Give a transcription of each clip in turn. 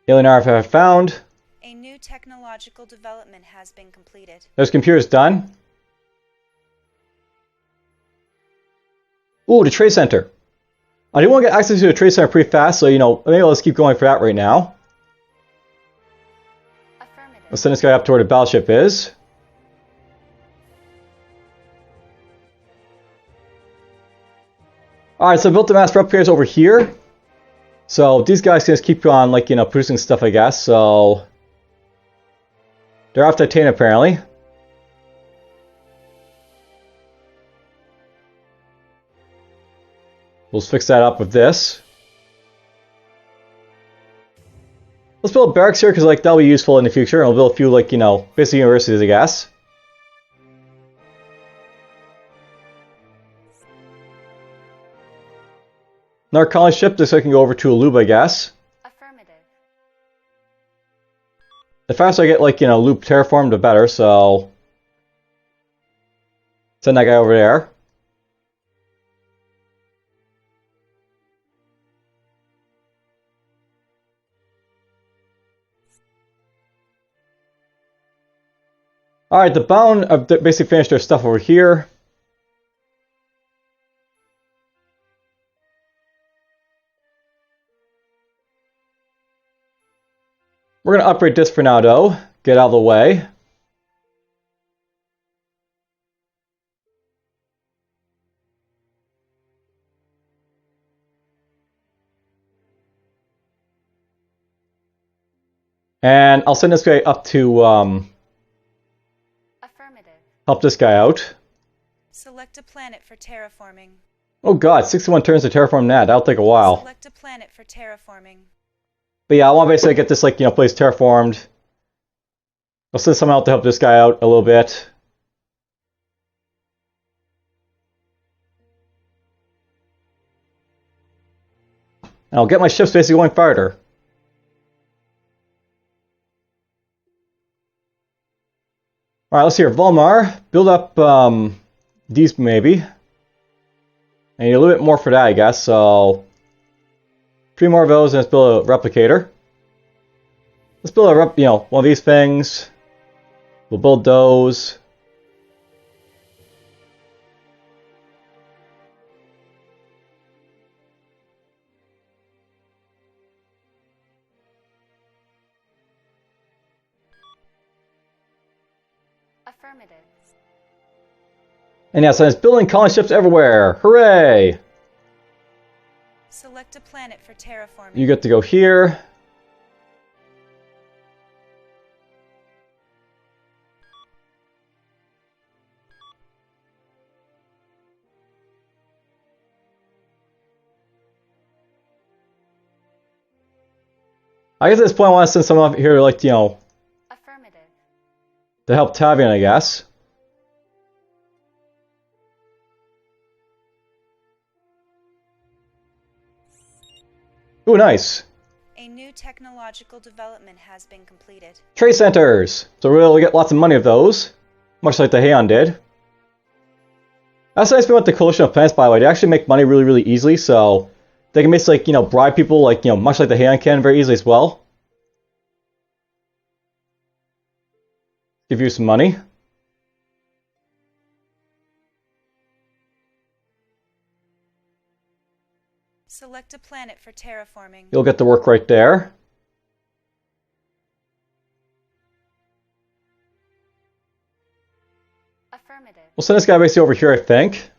Alien artifact found. A new technological development has been completed. Those computers done. Ooh, the trade center. I do want to get access to the trade center pretty fast, so, maybe let's keep going for that right now. Let's send this guy up to where the battleship is. Alright, so I built the mass replicators over here. So these guys can just keep on, producing stuff, I guess. So they're off titanium, apparently. We'll just fix that up with this. Let's build barracks here, because, that'll be useful in the future. And we'll build a few, basic universities, I guess. Another colony ship, just so I can go over to Aluba, I guess. Affirmative. The faster I get, loop terraformed, the better, so... Send that guy over there. Alright, the Bound have basically finished their stuff over here. We're going to upgrade this for now, though. Get out of the way. And I'll send this guy up to Affirmative. help this guy out. Select a planet for terraforming. Oh god, 61 turns to terraform that. That'll take a while. Select a planet for terraforming. But yeah, I want to basically get this, place terraformed. I'll send someone out to help this guy out a little bit. And I'll get my ships basically going farther. Alright, let's see here. Volmar, build up these maybe. I need a little bit more for that, I guess, so... 3 more of those, and let's build a replicator. Let's build a one of these things. We'll build those. Affirmative. And yeah, so it's building colony ships everywhere. Hooray! Select a planet for terraforming. You get to go here. I guess at this point I want to send someone up here, Affirmative. to help Tavian, I guess. Ooh, nice. A new technological development has been completed. Trade centers! So we'll get lots of money of those. Much like the Heian did. That's the nice thing about the Coalition of Planets, by the way. They actually make money really, really easily, so... They can basically, bribe people, much like the Heian can very easily as well. Give you some money. Select a planet for terraforming. You'll get to work right there. Affirmative. We'll send this guy basically over here, I think.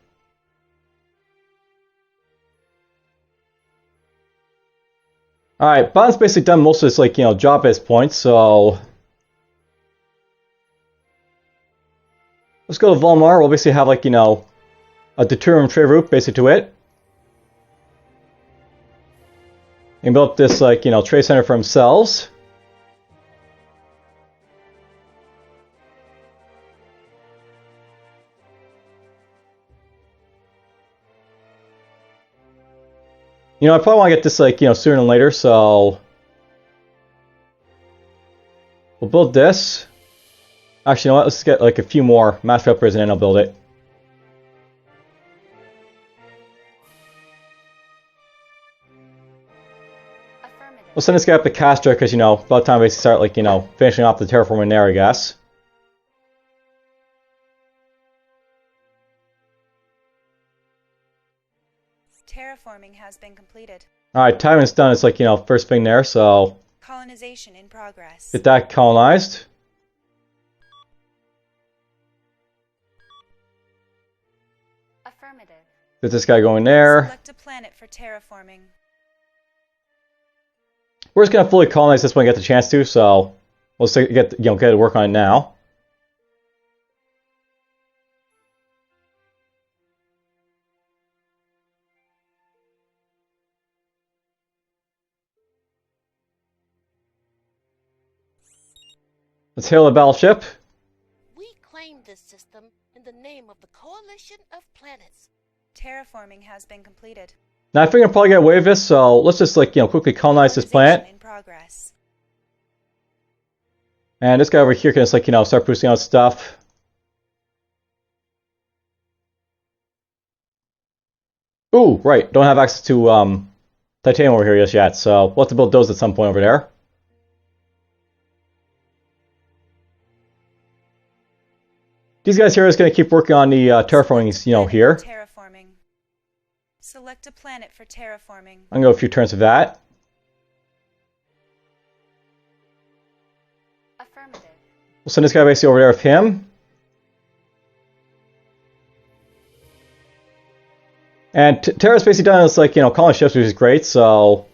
Alright, Bond's basically done most of this, job at this point, so... Let's go to Volmar. We'll basically have, a deuterium trade route, basically, to it. And build up this, trade center for themselves. I probably want to get this, sooner than later, so... We'll build this. Actually, you know what? Let's get, a few more mass replicators and then I'll build it. We'll send this guy up to Castor because, you know, about time we start, like, you know, finishing off the terraforming there, I guess. Terraforming has been completed. Alright, Tywin's done. It's like, you know, first thing there, so Colonization in progress. get that colonized. Affirmative. Get this guy going there. Select a planet for terraforming. We're just gonna fully colonize this when we get the chance to, so let's get to work on it now. Let's hail the battleship. We claim this system in the name of the Coalition of Planets. Terraforming has been completed. Now I think I'll probably get away with this, so let's just, like, you know, quickly colonize this planet. In progress. And this guy over here can just, like, you know, start boosting out stuff. Ooh, right, don't have access to titanium over here just yet, so we'll have to build those at some point over there. These guys here are just going to keep working on the terraforming, you know, here. Terraforming. Select a planet for terraforming. I'm going to go a few turns of that. Affirmative. We'll send this guy basically over there with him. And Terra's basically done this, like, you know, colony ships, which is great, so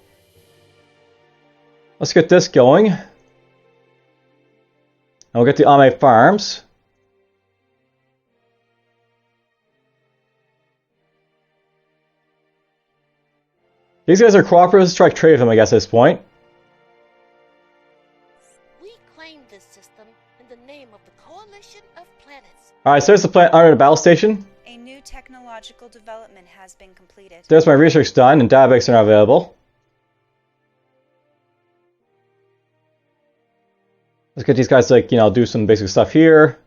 let's get this going. And we'll get the Ame farms. These guys are cooperative. Let's try to trade with them, I guess, at this point. We claim this system in the name of the Coalition of Planets. Alright, so there's the planet under the battle station. A new technological development has been completed. There's my research done, and databanks are now available. Let's get these guys to, like, you know, do some basic stuff here.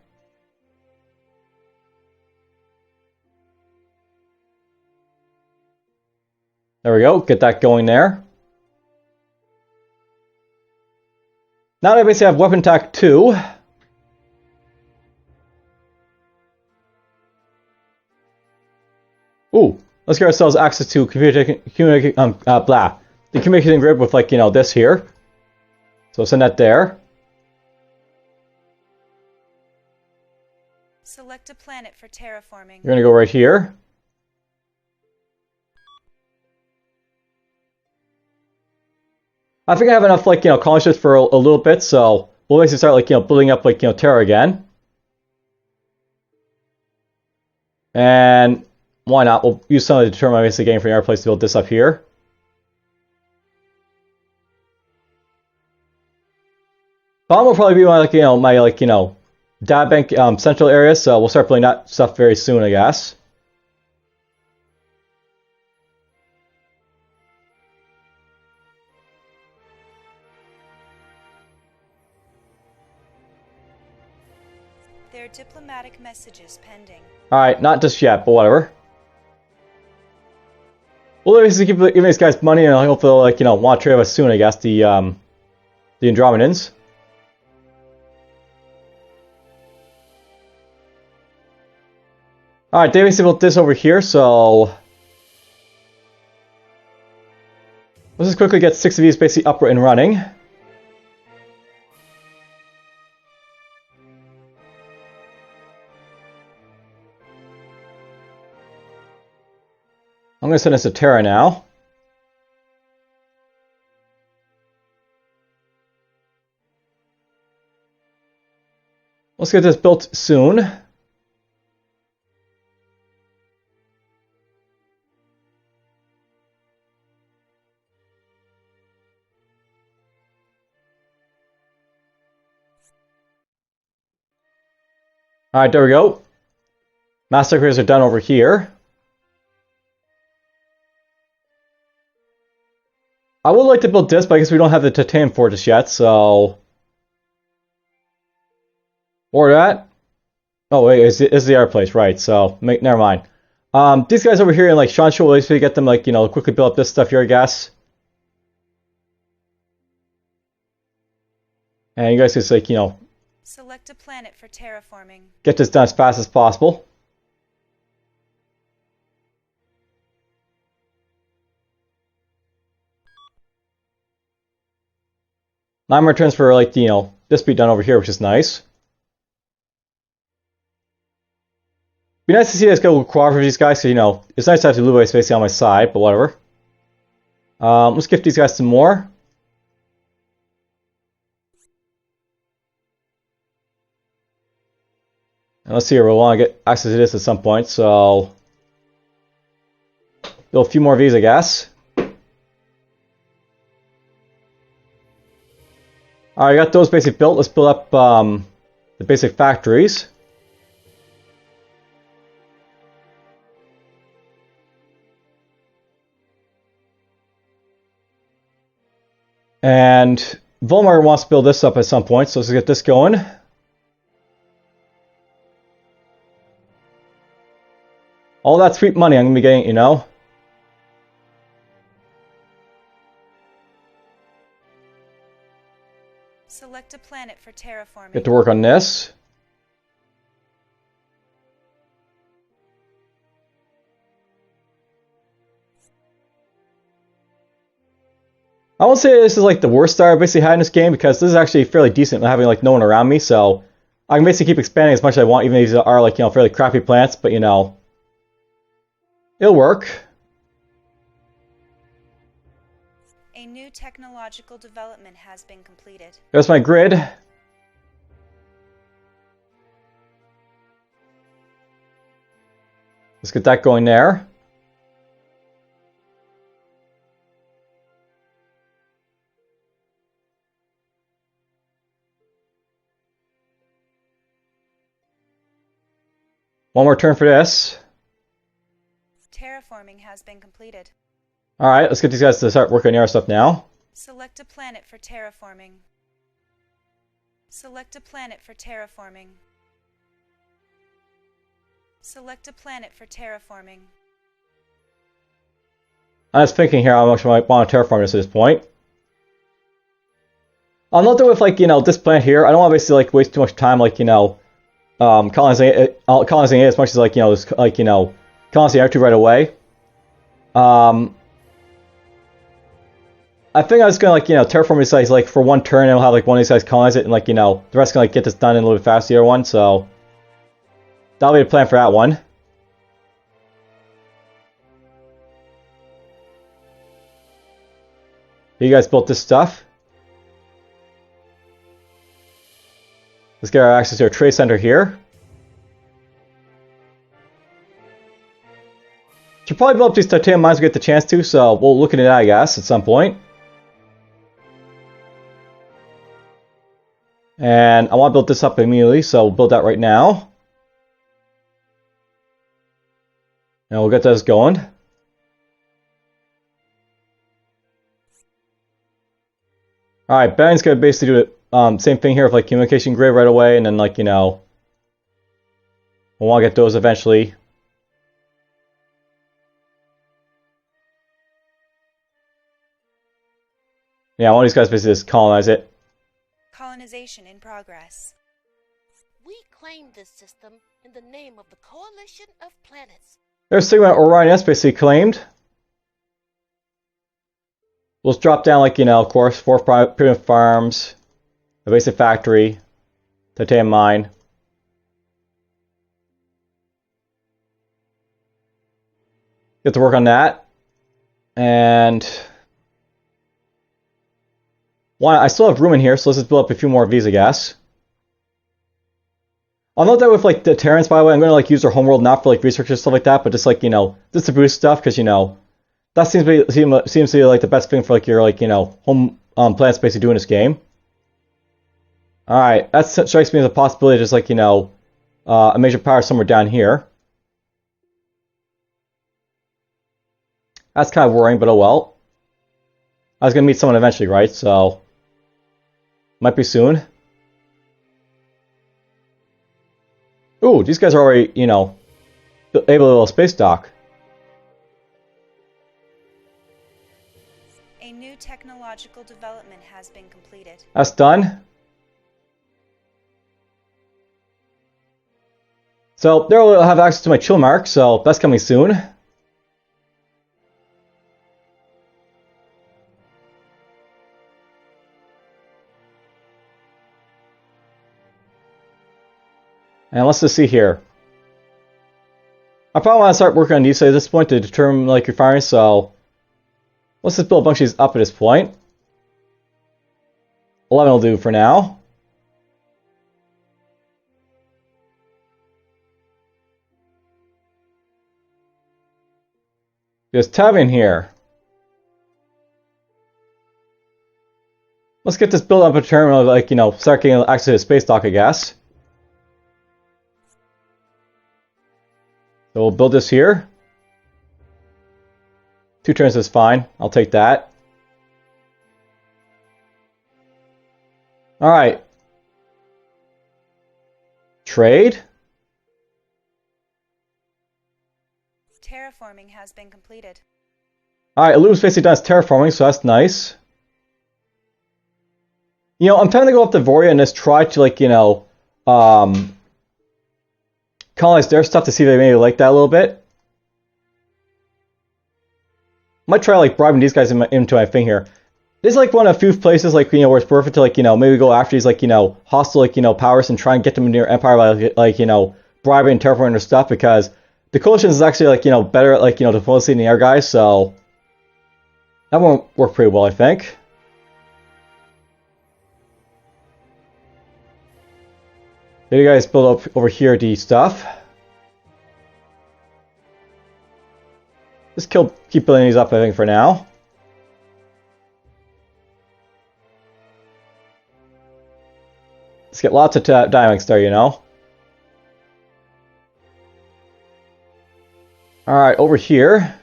There we go, get that going there. Now that I basically have weapon attack 2. Ooh, let's get ourselves access to the communicating grid with, like, you know, this here. So send that there. Select a planet for terraforming. You're gonna go right here. I think I have enough, like, you know, colony ships for a little bit, so we'll basically start, like, you know, building up, like, you know, Terra again. And why not? We'll use some of the determine basically getting from the airplanes to build this up here. Bomb will probably be my, like, you know, data bank central area, so we'll start building that stuff very soon, I guess. There are diplomatic messages pending. Alright, not just yet, but whatever. We'll basically keep giving these guys money, and I hope they'll, like, you know, want to trade with us soon, I guess, the Andromedans. Alright, they basically built this over here, so let's just quickly get 6 of these basically up and running. I'm going to send this to Terra now. Let's get this built soon. Alright, there we go. Massacres are done over here. I would like to build this, but I guess we don't have the titanium fortress yet, so... Or that. Oh wait, is the air place, right, so never mind. These guys over here in, like, Shanshu will basically get them, like, you know, quickly build up this stuff here, I guess. And you guys just like, you know, Select a planet for terraforming. get this done as fast as possible. Nine more turns for, like, you know, this be done over here, which is nice. Be nice to see us go cooperate with these guys, so, you know, it's nice to have the Luwei basically on my side, but whatever. Let's give these guys some more. And let's see here, we'll want to get access to this at some point, so... build a few more of these, I guess. Alright, I got those basically built. Let's build up the basic factories. And Volmar wants to build this up at some point, so let's get this going. All that sweet money I'm going to be getting, you know. Select a planet for terraforming. Get to work on this. I won't say this is like the worst start I basically had in this game, because this is actually fairly decent having like no one around me, so I can basically keep expanding as much as I want, even if these are like, you know, fairly crappy plants, but you know, it'll work. A new technological development has been completed. There's my grid. Let's get that going there. One more turn for this. Terraforming has been completed. Alright, let's get these guys to start working on the other stuff now. Select a planet for terraforming. Select a planet for terraforming. Select a planet for terraforming. I'm just thinking here how much I might want to terraform this at this point. I'll note that with, like, you know, this plant here, I don't want to basically like waste too much time, like, you know, colonizing it as much as, like, you know, this, like, you know, colonizing R2 right away. I think I was gonna, like, you know, terraform these guys like for one turn, and I'll have like one of these guys colonize it, and, like, you know, the rest can like get this done in a little bit faster, the other one. So that'll be the plan for that one. You guys built this stuff. Let's get our access to our trade center here. Should probably build up these titanium mines when we get the chance to, so we'll look into that, I guess, at some point. And I want to build this up immediately, so we'll build that right now. And we'll get this going. Alright, Ben's going to basically do the same thing here with, like, communication grid right away, and then, like, you know, we'll want to get those eventually. Yeah, I want these guys basically just colonize it. Colonization in progress. We claim this system in the name of the Coalition of Planets. There's Sigma Orion S basically claimed. We'll just drop down, like, you know, of course, 4 primitive farms, a basic factory, titanium mine. Get to work on that. And one, I still have room in here, so let's just build up a few more of these, I guess. I'll note that with, like, the Terrans, by the way, I'm going to, like, use their homeworld not for, like, research and stuff like that, but just, like, you know, just to boost stuff, because, you know, that seems to be like the best thing for, like, your, like, you know, home planets basically doing this game. Alright, that strikes me as a possibility, just, like, you know, a major power somewhere down here. That's kind of worrying, but oh well. I was going to meet someone eventually, right? So, might be soon. Ooh, these guys are already, you know, able to space dock. A new technological development has been completed. That's done. So there we'll have access to my chill mark, so that's coming soon. And let's just see here. I probably want to start working on these at this point to determine like refineries, so let's just build a bunch of these up at this point. 11 will do for now. There's Tevin here. Let's get this build up a terminal, like, you know, start getting access to the space dock, I guess. So we'll build this here. 2 turns is fine. I'll take that. Alright. Trade. Terraforming has been completed. Alright, Illumin's basically done its terraforming, so that's nice. You know, I'm trying to go up to Voria and just try to, like, you know, colonize their stuff to see if they maybe like that a little bit. Might try, like, bribing these guys into my thing here. This is, like, one of the few places, like, you know, where it's perfect to, like, you know, maybe go after these, like, you know, hostile, like, you know, powers and try and get them into your empire by, like, you know, bribing and terraforming their stuff, because the coalition is actually, like, you know, better at, like, you know, diplomacy in the air, guys, so that won't work pretty well, I think. There you guys build up over here the stuff. Just keep building these up, I think, for now. Let's get lots of dynamics there, you know. Alright, over here.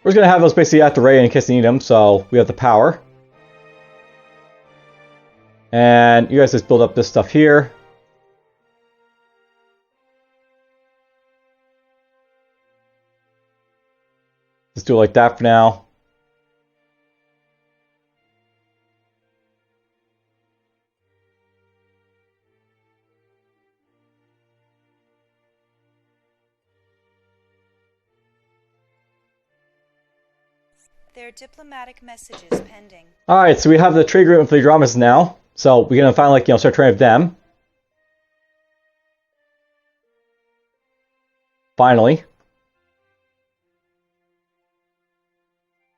We're just going to have those basically at the ready in case they need them, so we have the power. And you guys just build up this stuff here. Let's do it like that for now. There are diplomatic messages pending. Alright, so we have the trade agreement for the dramas now. So we're going to finally, like, you know, start trading with them. Finally.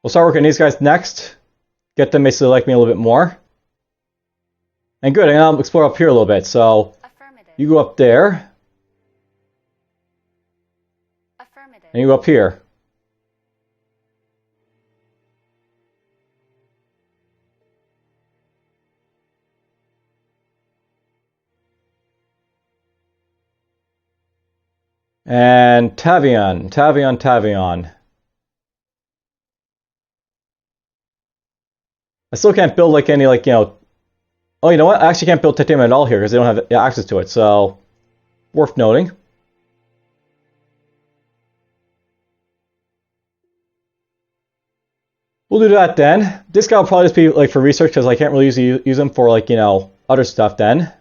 We'll start working on these guys next. Get them basically like me a little bit more. And good, I'm going to explore up here a little bit. So you go up there. And you go up here. And Tavion. I still can't build like any, like, you know... Oh, you know what? I actually can't build titanium at all here because they don't have access to it, so... Worth noting. We'll do that then. This guy will probably just be like for research because I can't really use them for, like, you know, other stuff then.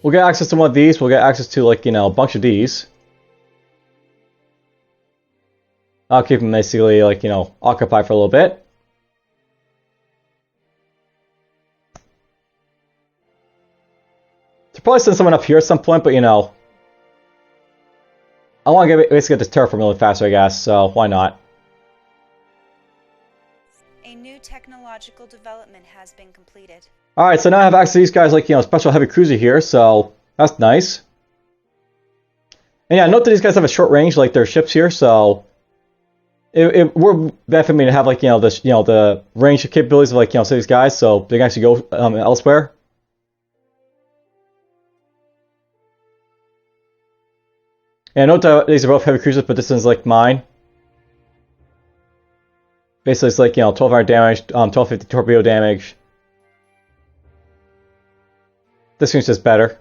We'll get access to one of these, we'll get access to, like, you know, a bunch of these. I'll keep them basically, like, you know, occupied for a little bit. To probably send someone up here at some point, but, you know, I want to basically get this terraform really faster, I guess, so why not? A new technological development has been completed. Alright, so now I have access to these guys, like, you know, special heavy cruiser here, so that's nice. And yeah, note that these guys have a short range, like their ships here, so it would benefit me to have, like, you know, this, you know, the range of capabilities of, like, you know, some of these guys, so they can actually go elsewhere. And note that these are both heavy cruisers, but this is like mine. Basically, it's like, you know, 1200 damage, 1250 torpedo damage. This one's just better.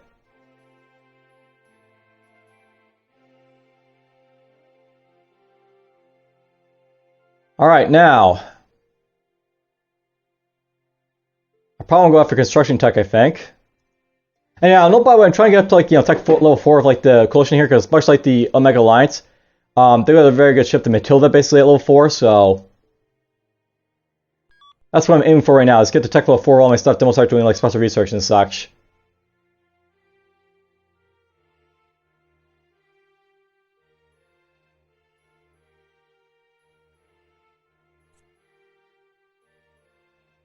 Alright, now. I probably won't go after construction tech, I think. And yeah, no, by the way, I'm trying to get up to like, tech level 4 of like the coalition here, because much like the Omega Alliance, they got a very good ship, the Matilda, basically at level 4, so that's what I'm aiming for right now, is get to tech level 4 all my stuff, then we'll start doing like special research and such.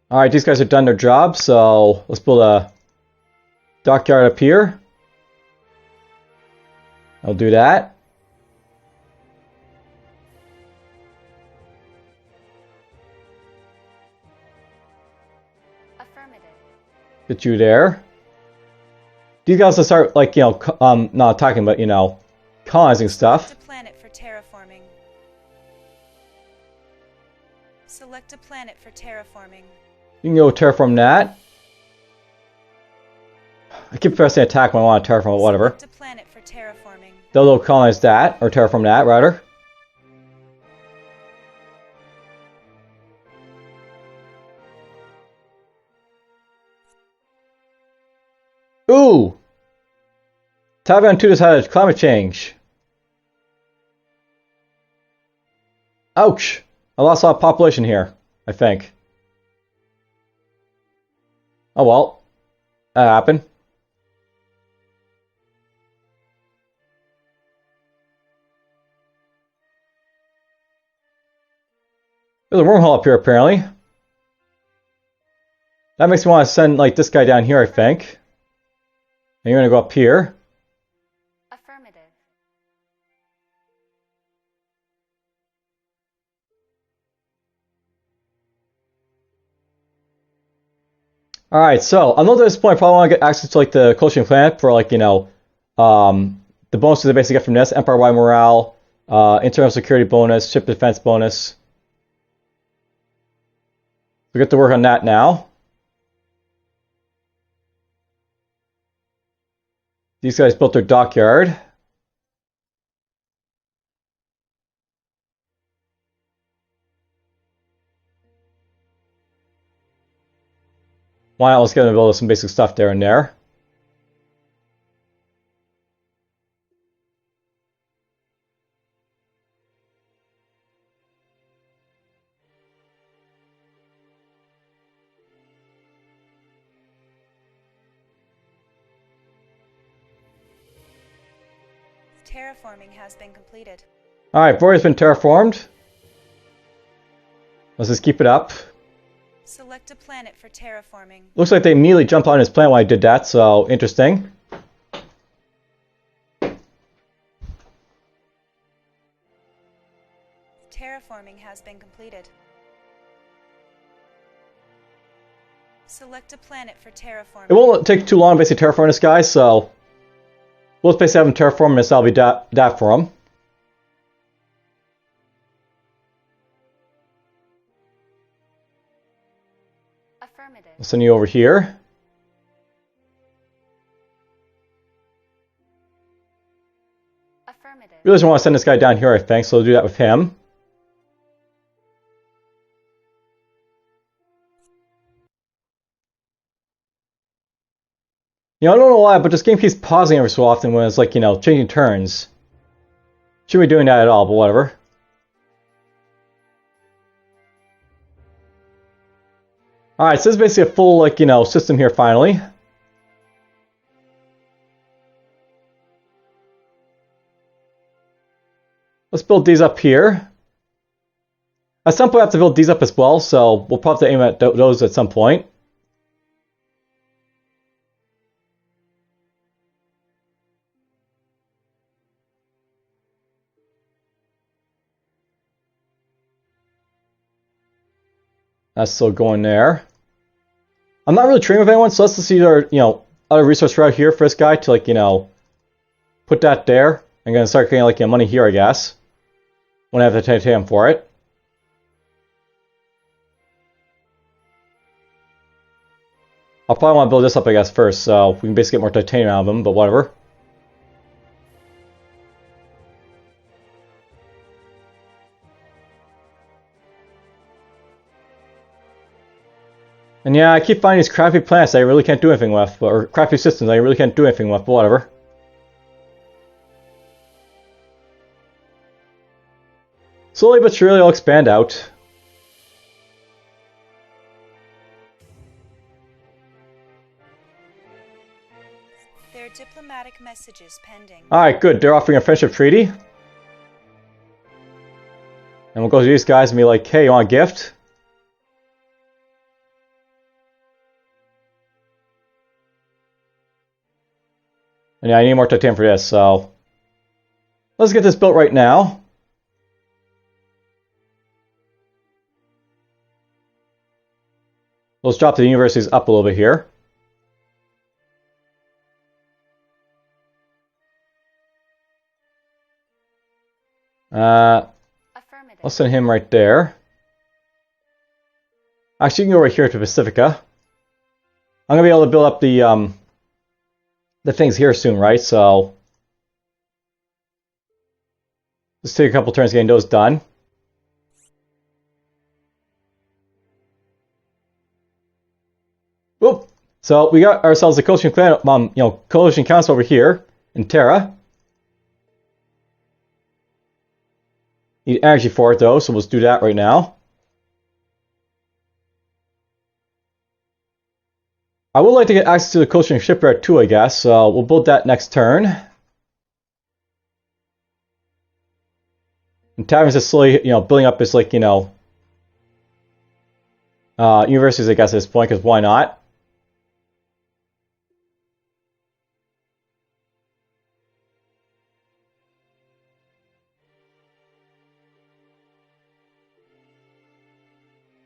Alright, these guys have done their job, so let's build a dockyard up here. I'll do that. Affirmative. Get you there. These guys will start, like, not attacking, but, colonizing stuff. Select a planet for terraforming. Select a planet for terraforming. You can go terraform that. I keep pressing attack when I want to terraform, whatever. Select a planet for terraforming. They'll colonize that, or terraform that, rather. Ooh! Tavion 2 just had a climate change. Ouch! I lost a lot of population here, I think. Oh well. That happened. There's a wormhole up here, apparently. That makes me want to send, like, this guy down here, I think. And you're gonna go up here. Affirmative. Alright, so, I know at this point I probably want to get access to, like, the coalition planet for, like, the bonuses they basically get from this. Empire-wide morale, internal security bonus, ship defense bonus. We get to work on that now. These guys built their dockyard. Why not? Let's get them to build some basic stuff there and there. Terraforming has been completed. Alright, Borea's been terraformed. Let's just keep it up. Select a planet for terraforming. Looks like they immediately jumped on his planet when I did that, so interesting. Terraforming has been completed. Select a planet for terraforming. It won't take too long to basically terraform this guy, so we'll just basically have him terraform this, that'll be that for him. Affirmative. I'll send you over here. Affirmative. Really just want to send this guy down here, I think, so we'll do that with him. I don't know why, but this game keeps pausing every so often when it's like, changing turns. Shouldn't be doing that at all, but whatever. Alright, so this is basically a full, like, system here finally. Let's build these up here. At some point I have to build these up as well, so we'll probably aim at those at some point. That's still going there. I'm not really trading with anyone, so let's just either, other resource route here for this guy to, like, put that there. I'm going to start getting, like, money here, I guess. When I have to pay him for it. I'll probably want to build this up, I guess, first, so we can basically get more titanium out of them, but whatever. And yeah, I keep finding these crappy planets that I really can't do anything with, or crappy systems I really can't do anything with, but whatever. Slowly but surely I'll expand out. There are diplomatic messages pending. Alright, good. They're offering a friendship treaty. And we'll go to these guys and be like, hey, you want a gift? And yeah, I need more titanium for this, so... let's get this built right now. Let's drop the universities up a little bit here. Let's send him right there. Actually, you can go right here to Pacifica. I'm gonna be able to build up the things here soon, right? So let's take a couple turns getting those done. Whoop! So we got ourselves a coalition clan, coalition council over here in Terra. Need energy for it though, so let's do that right now. I would like to get access to the coalition shipyard too, I guess. So we'll build that next turn. And Tavern's is slowly, building up his universities, I guess, at this point, because why not?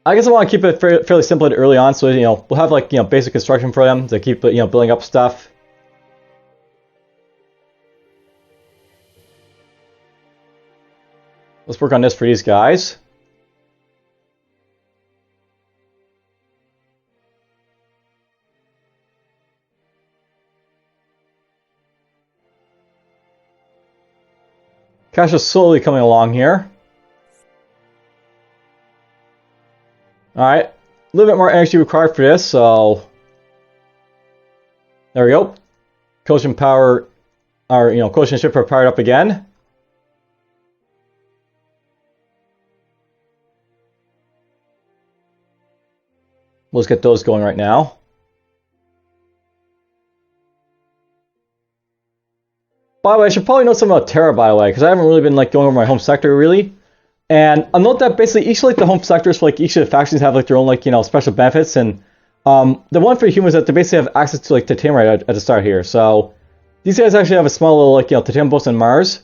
I guess I want to keep it fairly simple early on, so we'll have basic construction for them to keep building up stuff. Let's work on this for these guys. Cash is slowly coming along here. Alright, a little bit more energy required for this, so there we go. Coalition power, or coalition ship are powered up again. Let's get those going right now. By the way, I should probably know something about Terra, by the way, because I haven't really been going over my home sector really. And I'll note that basically each the home sectors for each of the factions have their own special benefits, and the one for the humans is that they basically have access to titanium right at the start here. So these guys actually have a small little titanium bonus on Mars,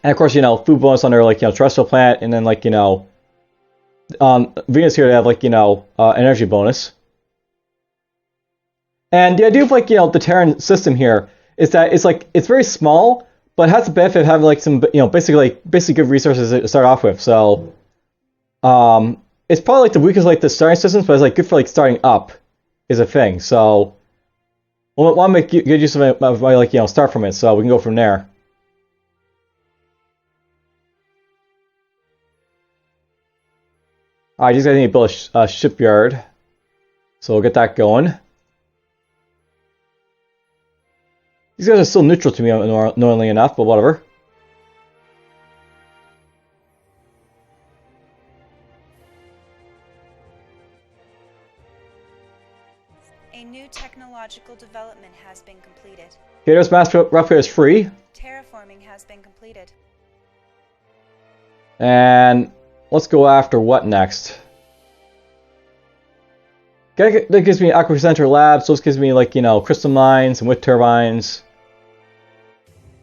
and of course food bonus on their terrestrial planet, and then Venus here they have energy bonus. And the idea of the Terran system here is that it's very small, but it has the benefit of having some basically good resources to start off with. So it's probably the weakest the starting systems, but it's good for starting up is a thing. So we'll want to make good use of it, start from it, so we can go from there. Alright, these guys need to build a shipyard, so we'll get that going. These guys are still neutral to me, annoyingly enough, but whatever. A new technological development has been completed. Okay, there's mass replicator is free. Terraforming has been completed. And let's go after what next? Okay, that gives me Aqua Center Labs, so this gives me crystal mines and wind turbines.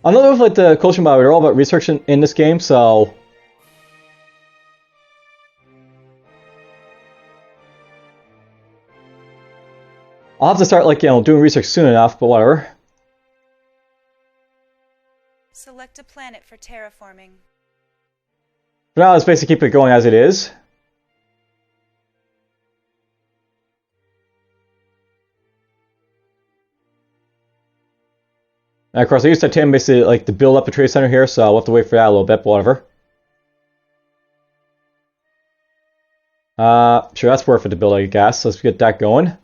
I know with the coalition bio, they're all about research in this game, so I'll have to start doing research soon enough, but whatever. Select a planet for terraforming. For now, let's basically keep it going as it is. And of course, I used titanium basically to build up a trade center here, so I'll have to wait for that a little bit, but whatever. Sure, that's worth it to build, I guess. Let's get that going.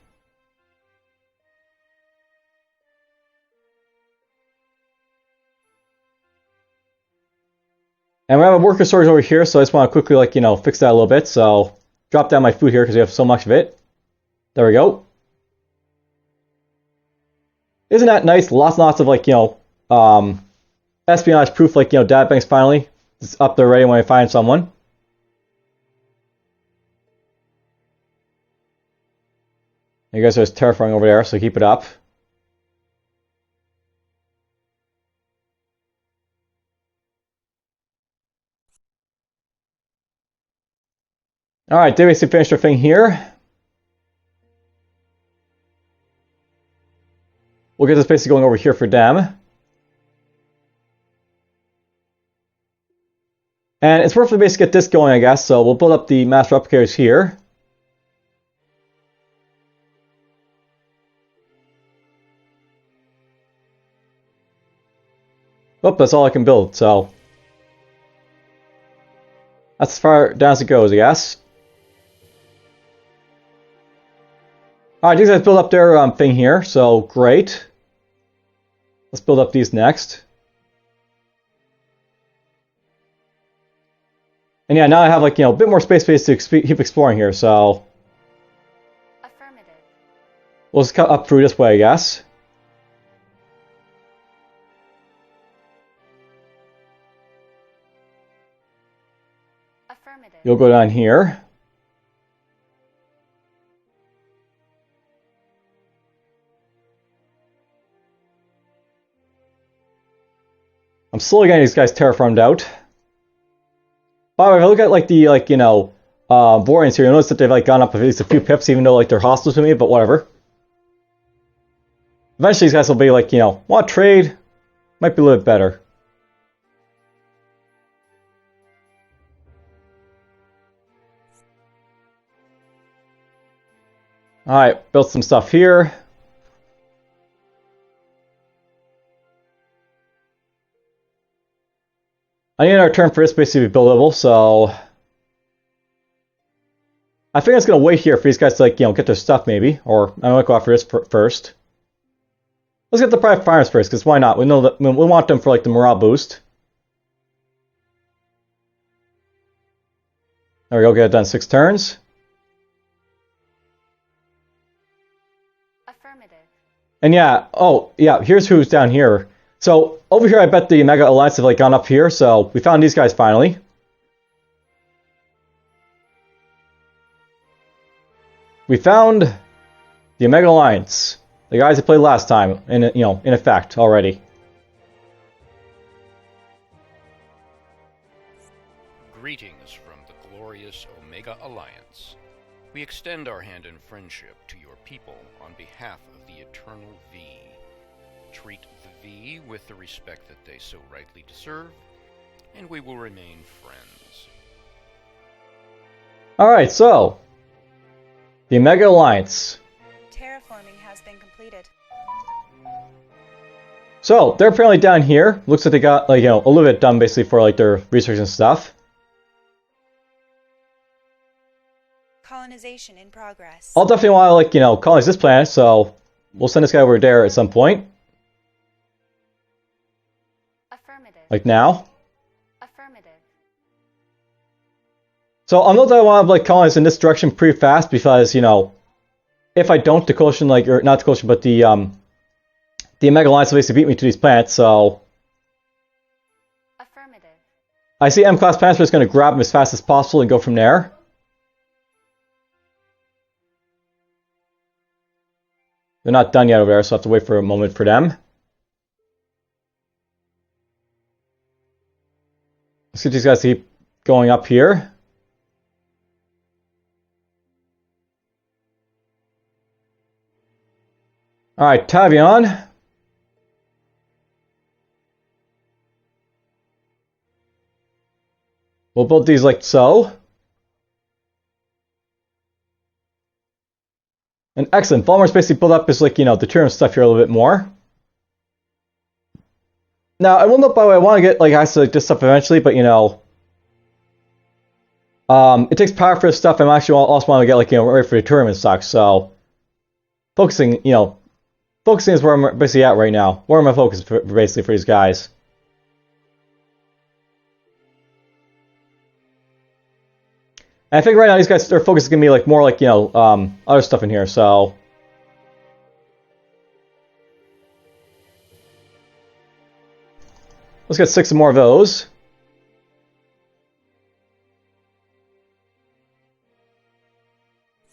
And we have a worker storage over here, so I just want to quickly, like, fix that a little bit. So, drop down my food here because we have so much of it. There we go. Isn't that nice? Lots and lots of, like, espionage proof, like, data banks finally. It's up there ready when I find someone. You guys are just terrifying over there, so keep it up. Alright, they basically finished their thing here. We'll get this basically going over here for them. And it's worth it to basically get this going, I guess, so we'll build up the mass replicators here. Oh, that's all I can build, so that's as far down as it goes, I guess. Alright, these guys build up their thing here, so great. Let's build up these next. And yeah, now I have, like, a bit more space to keep exploring here, so Affirmative. we'll just cut up through this way, I guess. Affirmative. You'll go down here. I'm slowly getting these guys terraformed out. By the way, if I look at, like, the, Vorians here, you'll notice that they've, like, gone up at least a few pips, even though, like, they're hostile to me, but whatever. Eventually these guys will be like, want to trade? Might be a little bit better. Alright, built some stuff here. I need another turn for this basically to be buildable, so I think it's going to wait here for these guys to, like, get their stuff maybe, or I'm going to go after this first. Let's get the private farmers first, because why not? We know that we want them for, like, the morale boost. There we go, get it done 6 turns. Affirmative. And yeah, oh yeah, here's who's down here. So over here, I bet the Mega Alliance have, like, gone up here. So we found these guys finally. We found the Mega Alliance, the guys that played last time, in effect already. Greetings from the glorious Omega Alliance. We extend our hand in friendship to your people on behalf of the Eternal V. Treat the V with the respect that they so rightly deserve, and we will remain friends. Alright, so the Mega Alliance. Terraforming has been completed. So they're apparently down here. Looks like they got, like, a little bit done basically for, like, their research and stuff. Colonization in progress. I'll definitely want to, like, colonize this planet, so we'll send this guy over there at some point. Affirmative. Like now. Affirmative. So I'll note that I want to, like, colonize in this direction pretty fast because, if I don't, the coalition, like, or not the coalition, but the Omega Alliance will basically beat me to these planets, so Affirmative. I see M-class planets, but it's going to grab them as fast as possible and go from there. They're not done yet over there, so I have to wait for a moment for them. Let's get these guys to keep going up here. Alright, Tavion. We'll build these like so. And excellent. Volmar's basically built up his, like, the Tyrion stuff here a little bit more. Now, I will note, by the way, I want to get, like, access to, like, this stuff eventually, but, It takes power for this stuff. I'm actually also want to get, like, you know, ready for the tournament stock. So focusing is where I'm basically at right now. Where am I focused basically for these guys? And I think right now these guys, their focus is gonna be like more like, you know, other stuff in here. So let's get 6 more of those.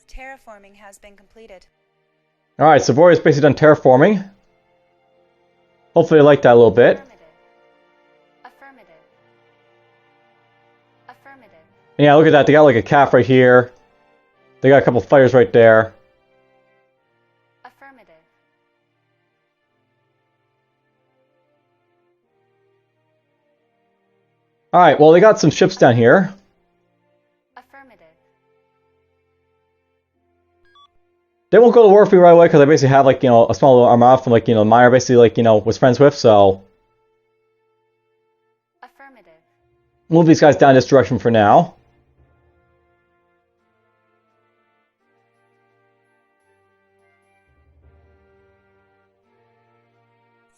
Terraforming has been completed. Alright, so Vorya's basically done terraforming. Hopefully they like that a little bit. Affirmative. Affirmative. And yeah, look at that. They got like a calf right here. They got a couple fighters right there. Affirmative. Alright, well they got some ships down here. Affirmative. They won't go to war with me right away because I basically have, like, you know, a small little armada from, like, you know, Meyer basically, like, you know, was friends with, so Affirmative. move these guys down this direction for now.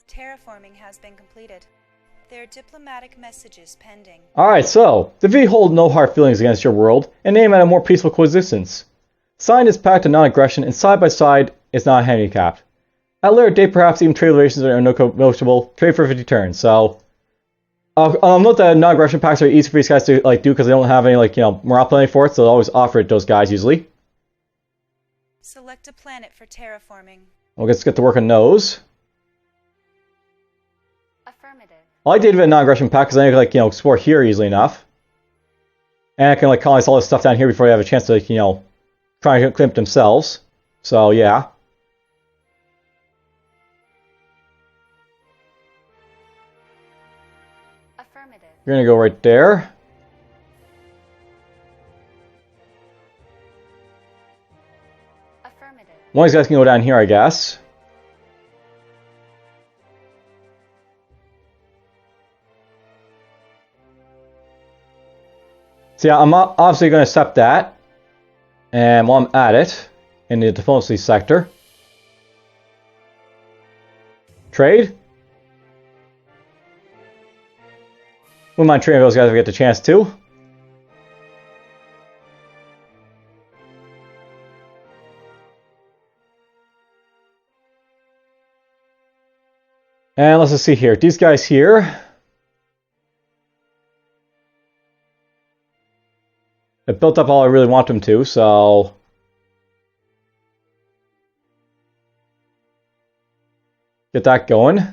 Terraforming has been completed. There are diplomatic messages pending. Alright, so, the V hold no hard feelings against your world, and aim at a more peaceful coexistence. Signed is pact of non-aggression, and side by side is not handicapped. At a later date, perhaps even trade relations are negotiable. Trade for 50 turns. So, note that non-aggression pacts are easy for these guys to, like, do because they don't have any, like, you know, morale planning for it, so they'll always offer it to those guys usually. Select a planet for terraforming. We'll just get to work on those. Affirmative. I like the idea of a non-aggression pact because I can, like, you know, explore here easily enough. And I can, like, colonize all this stuff down here before they have a chance to, like, you know, try and clean up themselves. So, yeah. Affirmative. You're gonna go right there. Affirmative. One of these guys can go down here, I guess. So yeah, I'm obviously going to accept that. And while I'm at it, in the diplomacy sector. Trade. Wouldn't mind trading those guys if we get the chance to. And let's just see here. These guys here. It built up all I really want them to, so get that going. You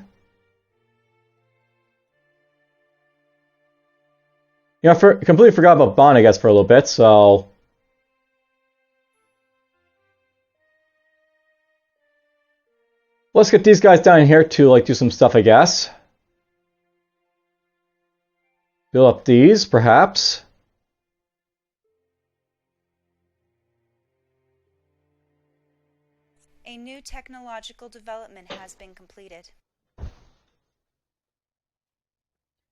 know, I completely forgot about Bond, I guess, for a little bit, so let's get these guys down here to, like, do some stuff, I guess. Build up these, perhaps. A new technological development has been completed.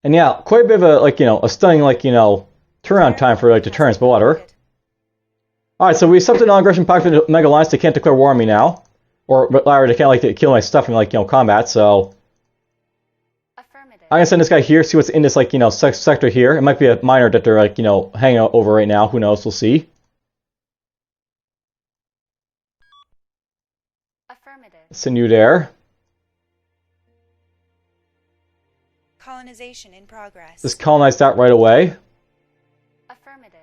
And yeah, quite a bit of a, like, you know, a stunning, like, you know, turnaround time for, like, the turns, but whatever. Alright, so we accepted non-aggression pact for the Mega Alliance. They can't declare war on me now. Or rather, they can't, like, kill my stuff in, like, you know, combat, so Affirmative. I'm gonna send this guy here, see what's in this, like, you know, sector here. It might be a miner that they're, like, you know, hanging out over right now. Who knows? We'll see. Affirmative. Send you there. Colonization in progress. Just colonize that right away. Affirmative.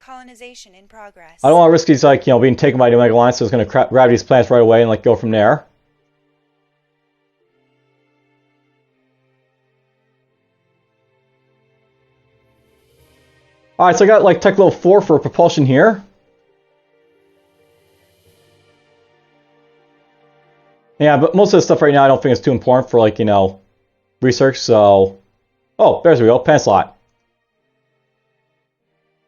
Colonization in progress. I don't want to risk these, like, you know, being taken by the Mega Alliance, so it's gonna grab these planets right away and, like, go from there. Alright, so I got, like, tech level 4 for propulsion here. Yeah, but most of the stuff right now I don't think is too important for, like, you know, research, so oh, there's we go, pen slot.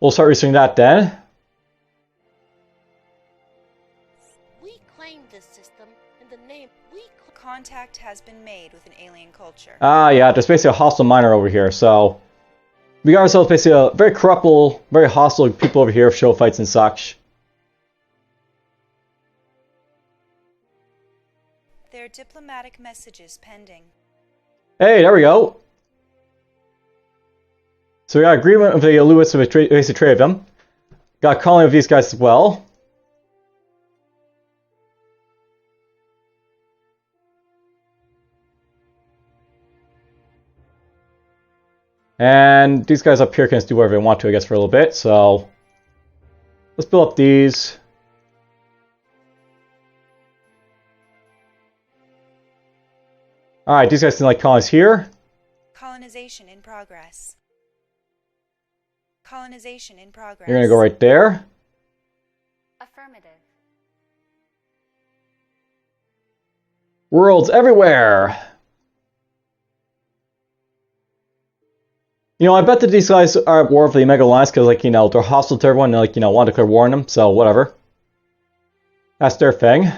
We'll start researching that then. We claimed this system in the name Contact has been made with an alien culture. Ah, yeah, there's basically a hostile miner over here, so We got ourselves basically a very corruptible, very hostile people over here, show fights and such. There are diplomatic messages pending. Hey, there we go. So we got agreement with the Lewis with basically trade of them. Got a colony of these guys as well. And these guys up here can just do whatever they want to, I guess, for a little bit. So let's build up these. Alright, these guys can like colonies here. Colonization in progress. Colonization in progress. You're gonna go right there. Affirmative. Worlds everywhere! You know, I bet that these guys are at war with the Omega Alliance because, like, you know, they're hostile to everyone and, like, you know, want to declare war on them, so whatever. That's their thing.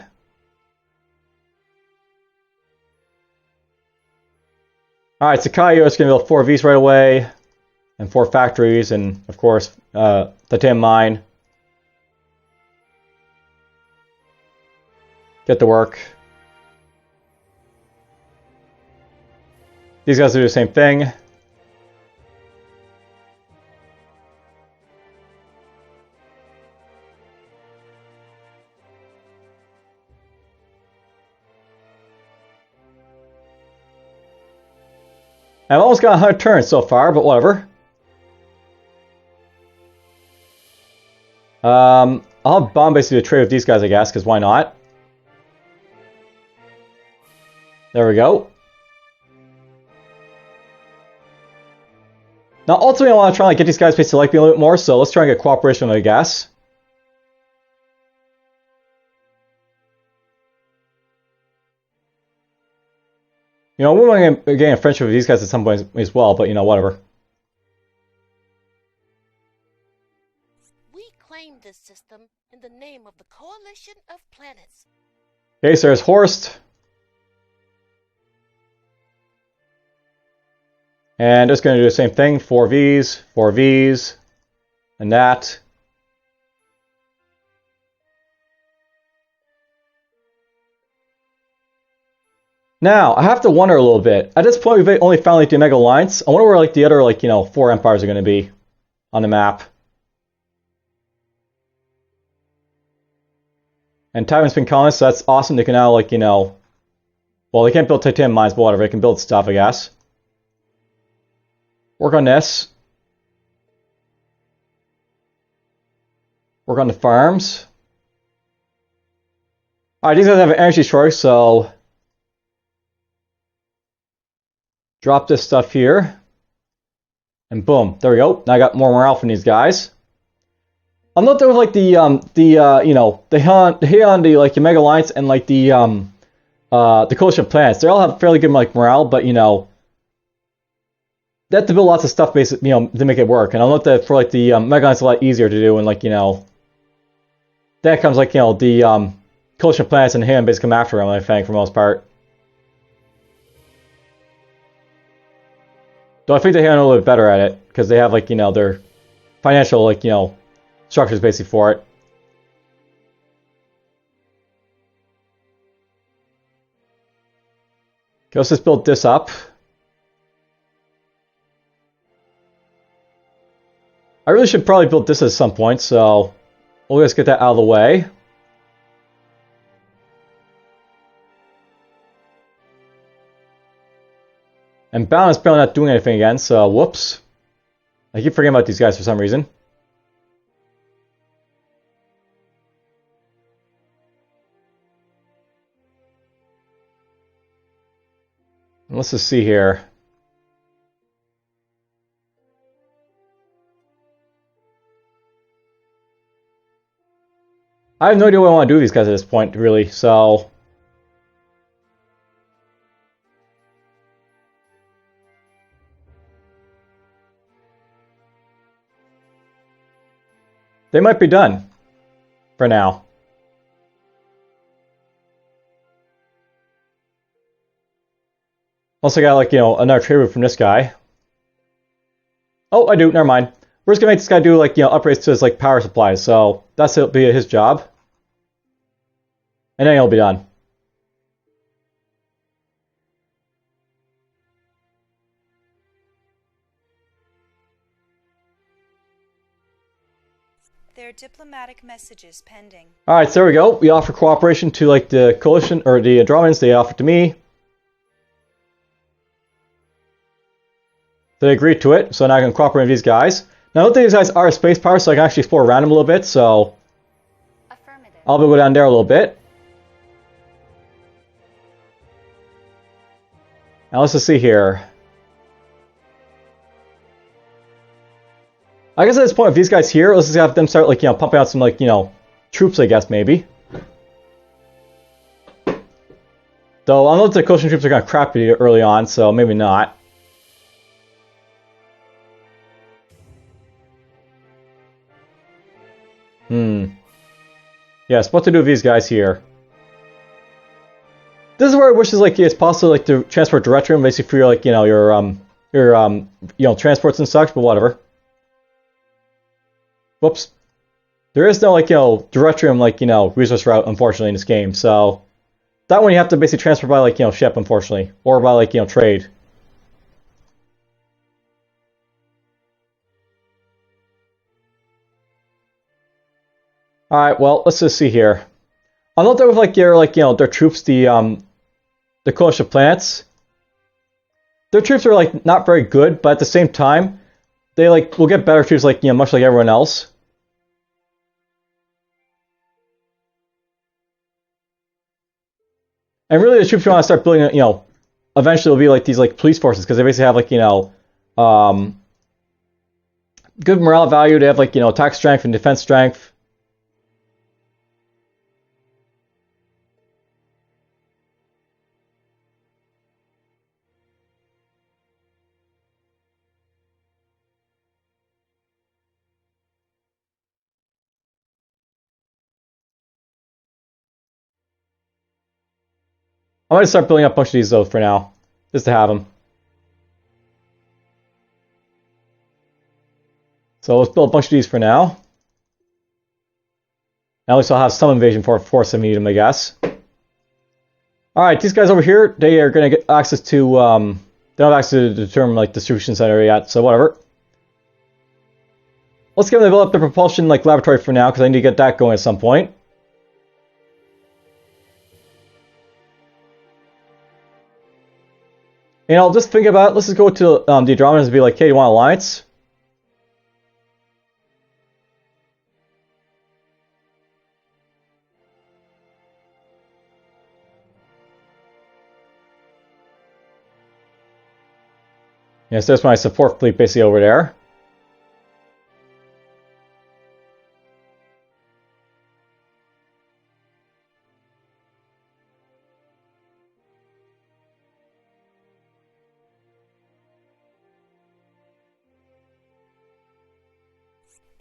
Alright, Sakayo is going to build 4 Vs right away, and 4 factories, and, of course, titanium mine. Get to work. These guys do the same thing. I've almost got 100 turns so far, but whatever. I'll have bomb basically to trade with these guys, I guess, because why not? There we go. Now, ultimately, I want to try and get these guys basically to like me a little bit more, so let's try and get cooperation, I guess. You know, we want to get a friendship with these guys at some point as well, but you know, whatever. We claim this system in the name of the Coalition of Planets. Okay, so there's Horst. And just going to do the same thing, 4 Vs, and that. Now, I have to wonder a little bit. At this point, we've only found like the Omega Alliance. I wonder where like the other like, you know, 4 empires are going to be on the map. And Taiwan's been colonized, so that's awesome. They can now like, you know, well, they can't build titanium mines, but whatever. They can build stuff, I guess. Work on this. Work on the farms. Alright, these guys have an energy shortage, so drop this stuff here. And boom, there we go. Now I got more morale from these guys. I'll note that with like the you know, the Heian, the like Omega Alliance and like the Coalition of Planets, they all have fairly good like morale, but you know, they have to build lots of stuff basically, you know, to make it work. And I'll note that for like the Omega Alliance, a lot easier to do, and like, you know, that comes like, you know, the Coalition of Planets and Heian basically come after them, I think, for the most part. Though I think they handle a little bit better at it, because they have, like, you know, their financial, like, you know, structures basically for it. Okay, let's just build this up. I really should probably build this at some point, so we'll just get that out of the way. And Balance is not doing anything again, so whoops. I keep forgetting about these guys for some reason. Let's just see here. I have no idea what I want to do with these guys at this point, really, so they might be done for now. Also got, like, you know, another trade route from this guy. Oh, I do. Never mind. We're just gonna make this guy do like, you know, upgrades to his like power supplies. So that'll be his job, and then he'll be done. There are diplomatic messages pending. All right, so there we go. We offer cooperation to like the coalition or the Andromedans. They offer to me. They agreed to it, so now I can cooperate with these guys. Now, I don't think these guys are space power, so I can actually explore around them a little bit. So Affirmative. I'll be able to go down there a little bit. Now let's just see here. I guess at this point, if these guys here, let's just have them start, like, you know, pumping out some, like, you know, troops, I guess, maybe. Though, I know that the coastal troops are kind of crappy early on, so maybe not. Yes, what to do with these guys here? This is where I wish is like it's possible like to transport directorium basically for your like you know you know transports and such, but whatever. Whoops. There is no like you know directorium like you know resource route unfortunately in this game, so that one you have to basically transfer by like you know ship unfortunately, or by like you know trade. Alright, well, let's just see here. I'll note that with like your like you know their troops, the coalition of planets. Their troops are like not very good, but at the same time, they like will get better troops like you know much like everyone else. And really the troops you want to start building, you know, eventually will be like these like police forces, because they basically have like, you know, good morale value, they have like, you know, attack strength and defense strength. I'm going to start building up a bunch of these though for now, just to have them. So let's build a bunch of these for now. At least I'll have some invasion force if I need them, I guess. Alright, these guys over here, they are going to get access to, they don't have access to the term like distribution center yet, so whatever. Let's get them to build up the propulsion like laboratory for now, because I need to get that going at some point. And I'll just think about it. Let's just go to the Andromedans and be like, hey, you want alliance? Yes, there's my support fleet basically over there.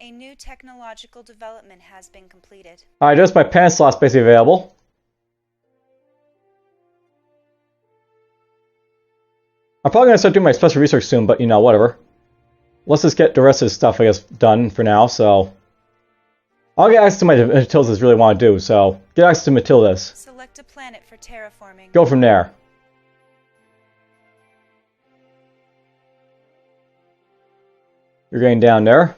A new technological development has been completed. Alright, just my pan slots basically available. I'm probably going to start doing my special research soon, but you know, whatever. Let's just get the rest of this stuff, I guess, done for now, so... I'll get access to my Matildas I really want to do, so... Get access to Matildas. Select a planet for terraforming. Go from there. You're getting down there.